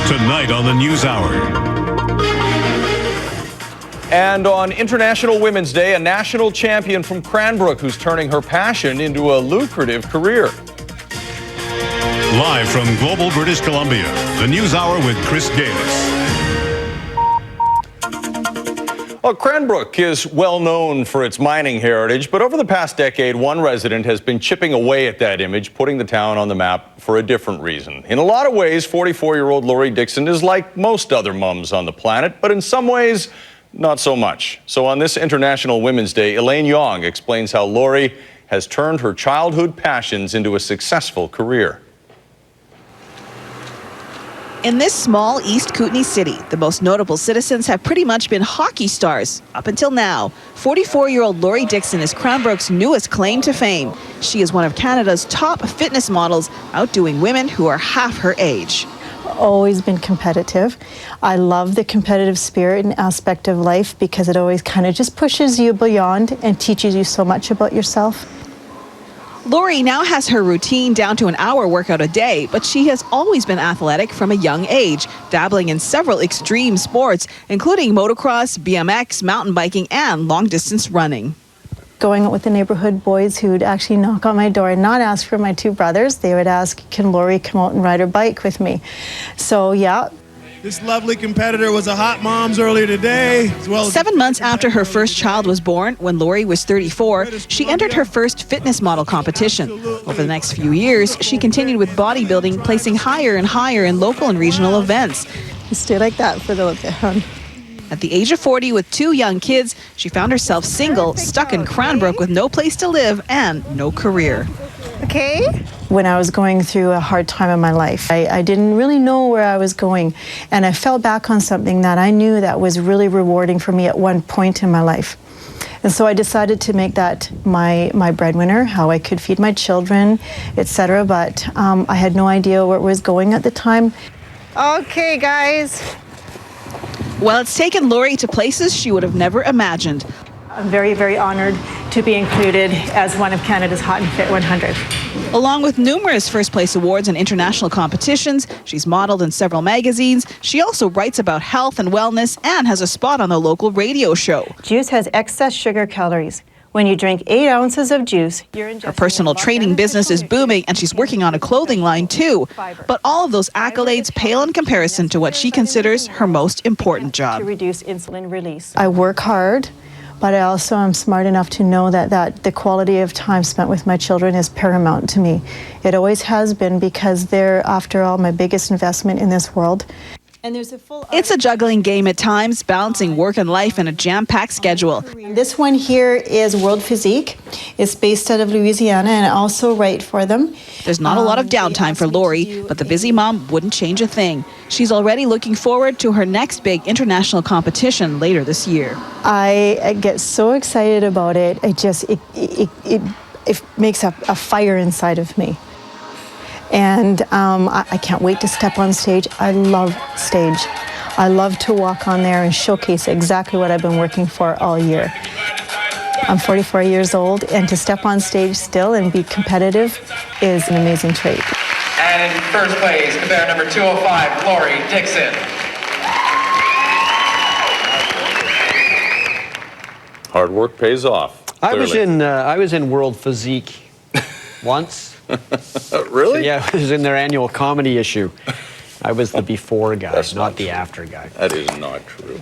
Tonight on the News Hour. And on International Women's Day, a national champion from Cranbrook who's turning her passion into a lucrative career. Live from Global, British Columbia, the News Hour with Chris Galis. Well, Cranbrook is well known for its mining heritage, but over the past decade, one resident has been chipping away at that image, putting the town on the map for a different reason. In a lot of ways, 44-year-old Laurie Dickson is like most other mums on the planet, but in some ways, not so much. So on this International Women's Day, Elaine Yong explains how Laurie has turned her childhood passions into a successful career. In this small East Kootenay city, the most notable citizens have pretty much been hockey stars up until now. 44-year-old Laurie Dickson is Cranbrook's newest claim to fame. She is one of Canada's top fitness models, outdoing women who are half her age. Always been competitive. I love the competitive spirit and aspect of life because it always kind of just pushes you beyond and teaches you so much about yourself. Laurie now has her routine down to an hour workout a day, but she has always been athletic from a young age, dabbling in several extreme sports, including motocross, BMX, mountain biking, and long-distance running. Going out with the neighborhood boys who'd actually knock on my door and not ask for my two brothers. They would ask, can Laurie come out and ride her bike with me? So, yeah. This lovely competitor was a hot mom's earlier today. 7 months after her first child was born, when Laurie was 34, she entered her first fitness model competition. Over the next few years, she continued with bodybuilding, placing higher and higher in local and regional events. Stay like that for a little bit, hon. At the age of 40, with 2 young kids, she found herself single, stuck in Cranbrook with no place to live and no career. Okay. When I was going through a hard time in my life, I didn't really know where I was going, and I fell back on something that I knew that was really rewarding for me at one point in my life. And so I decided to make that my breadwinner, how I could feed my children, etc. But I had no idea where it was going at the time. Okay, guys. Well, it's taken Laurie to places she would have never imagined. I'm very, very honored to be included as one of Canada's Hot and Fit 100. Along with numerous first-place awards in international competitions, she's modeled in several magazines. She also writes about health and wellness and has a spot on the local radio show. Juice has excess sugar calories. When you drink 8 ounces of juice, you're ingesting her personal training business is booming, and she's working on a clothing line too. But all of those accolades pale in comparison to what she considers her most important job. To reduce insulin release. I work hard, but I also am smart enough to know that the quality of time spent with my children is paramount to me. It always has been, because they're, after all, my biggest investment in this world. And there's it's a juggling game at times, balancing work and life in a jam-packed schedule. This one here is World Physique. It's based out of Louisiana, and I also write for them. There's not a lot of downtime for Laurie, but the busy mom wouldn't change a thing. She's already looking forward to her next big international competition later this year. I get so excited about it. It makes a fire inside of me. And I can't wait to step on stage. I love stage. I love to walk on there and showcase exactly what I've been working for all year. I'm 44 years old, and to step on stage still and be competitive is an amazing trait. And in first place, competitor number 205, Laurie Dickson. Hard work pays off. I was in World Physique once. Really? Yeah, it was in their annual comedy issue. I was the before guy, not the after guy. That is not true.